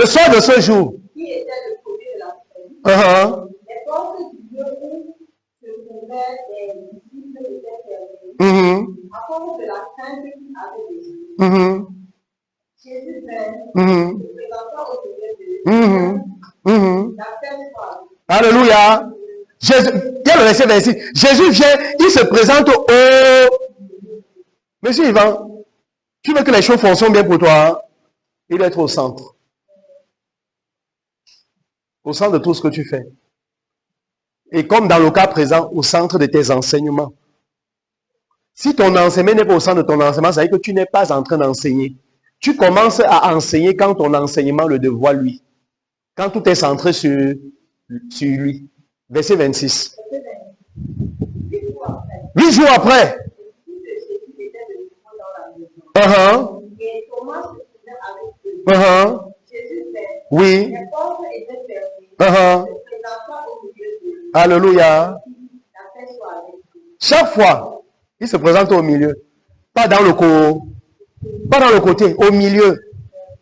Le soir de ce jour. Qui était le premier de la fête. Les portes du lieu où se trouvaient les disciples étaient fermées. À cause de la crainte qu'ils avaient de Jésus. Jésus vint, se présenta au milieu d'eux. La fête soit. Alléluia. Jésus, quel verset ici? Jésus vient, il se présente au... Monsieur Yvan, tu veux que les choses fonctionnent bien pour toi? Il doit être au centre. Au centre de tout ce que tu fais. Et comme dans le cas présent, au centre de tes enseignements. Si ton enseignement n'est pas au centre de ton enseignement, ça veut dire que tu n'es pas en train d'enseigner. Tu commences à enseigner quand ton enseignement le dévoile lui. Quand tout est centré sur lui. Verset 26. 8 jours après. Oui. Alléluia. Chaque fois, il se présente au milieu. Pas dans le côté, au milieu.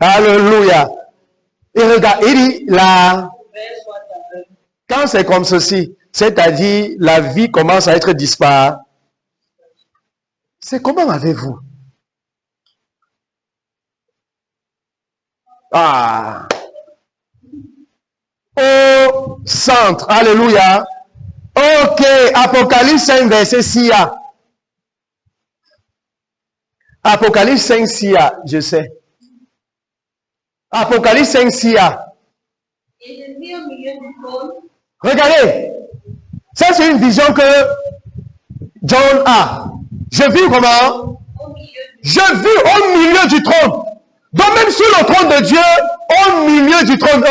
Alléluia. Et regarde, il dit là, quand c'est comme ceci, c'est-à-dire la vie commence à être disparue. C'est comment avez-vous? Ah. Au centre. Alléluia. Ok. Apocalypse 5, verset 6. Apocalypse 5, 6. Je sais. Apocalypse 5, 6. Et je vis au milieu du trône. Regardez. Ça, c'est une vision que John a. Je vis comment? Je vis au milieu du trône. Donc même sur le trône de Dieu, au milieu du trône.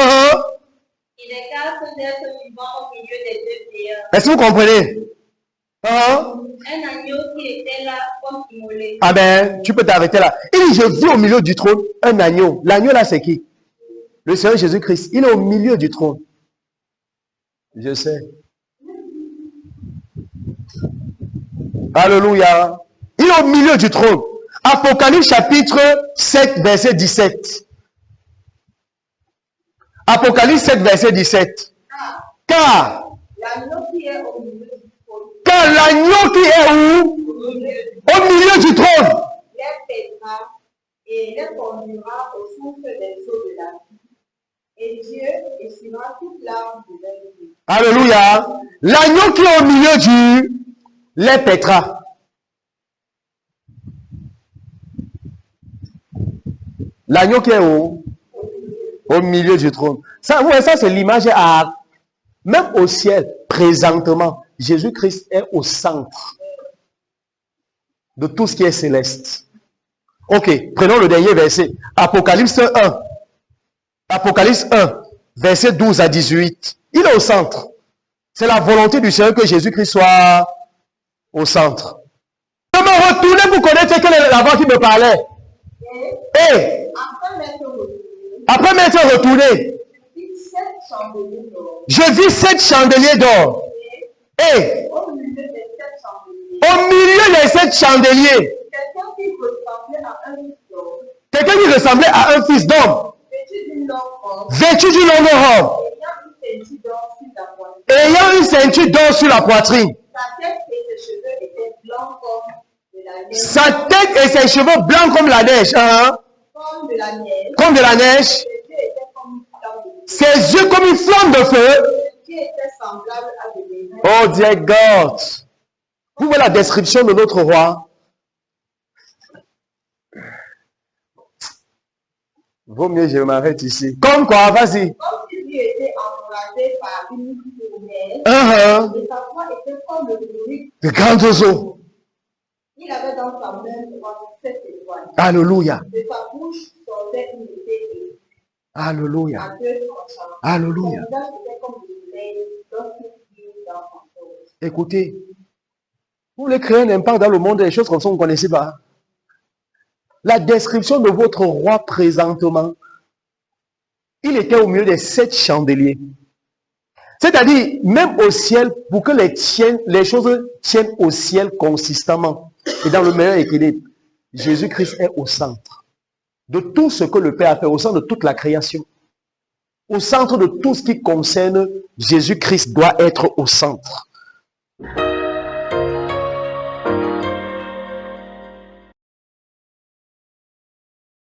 Et les quatre êtres vivants au milieu des deux prières. Est-ce que vous comprenez? Un agneau qui était là comme immolé. Ah ben, tu peux t'arrêter là. Il dit, je vis au milieu du trône un agneau. L'agneau là, c'est qui? Le Seigneur Jésus-Christ. Il est au milieu du trône. Je sais. Alléluia. Il est au milieu du trône. Apocalypse chapitre 7, verset 17. Apocalypse 7, verset 17. Car l'agneau qui est au milieu du trône. Car l'agneau qui est où? Au milieu du trône. Les pèsera et les conduira au centre des eaux de la vie. Et Dieu essuiera toute larme de leur vie. Alléluia. L'agneau qui est au milieu du les pètera. L'agneau qui est au milieu du trône. Ça, ouais, ça c'est l'image à même au ciel, présentement, Jésus-Christ est au centre de tout ce qui est céleste. Ok, prenons le dernier verset. Apocalypse 1. Apocalypse 1, verset 12 à 18. Il est au centre. C'est la volonté du Seigneur que Jésus-Christ soit au centre. Je me retournais pour connaître quelle est la voix qui me parlait. Et après m'être retourné, je vis 7 chandeliers d'or. Et au milieu des 7 chandeliers, quelqu'un qui ressemblait à un fils d'homme, vêtu d'une longue robe, ayant une ceinture d'or sur la poitrine. Sa tête et ses cheveux blancs comme la neige. Comme de la neige. Ses yeux comme une flamme de feu. Oh dear God. Vous voyez la description de notre roi. Vaut mieux je m'arrête ici. Comme quoi, vas-y. Comme si lui était encouragé par une fournaise. Et sa voix était comme le bruit de grands oiseaux. Il avait dans sa main 7 étoiles. Alléluia. De sa bouche sortait une épée. Alléluia. À 2 tranchants. Alléluia. Son visage était comme le soleil lorsqu'il brille dans son corps. Écoutez, vous voulez créer un impact dans le monde, des choses comme ça, vous ne connaissez pas. La description de votre roi présentement, il était au milieu des 7 chandeliers. C'est-à-dire, même au ciel, pour que les choses tiennent au ciel consistamment et dans le meilleur équilibre, Jésus-Christ est au centre de tout ce que le Père a fait, au centre de toute la création. Au centre de tout ce qui concerne Jésus-Christ doit être au centre.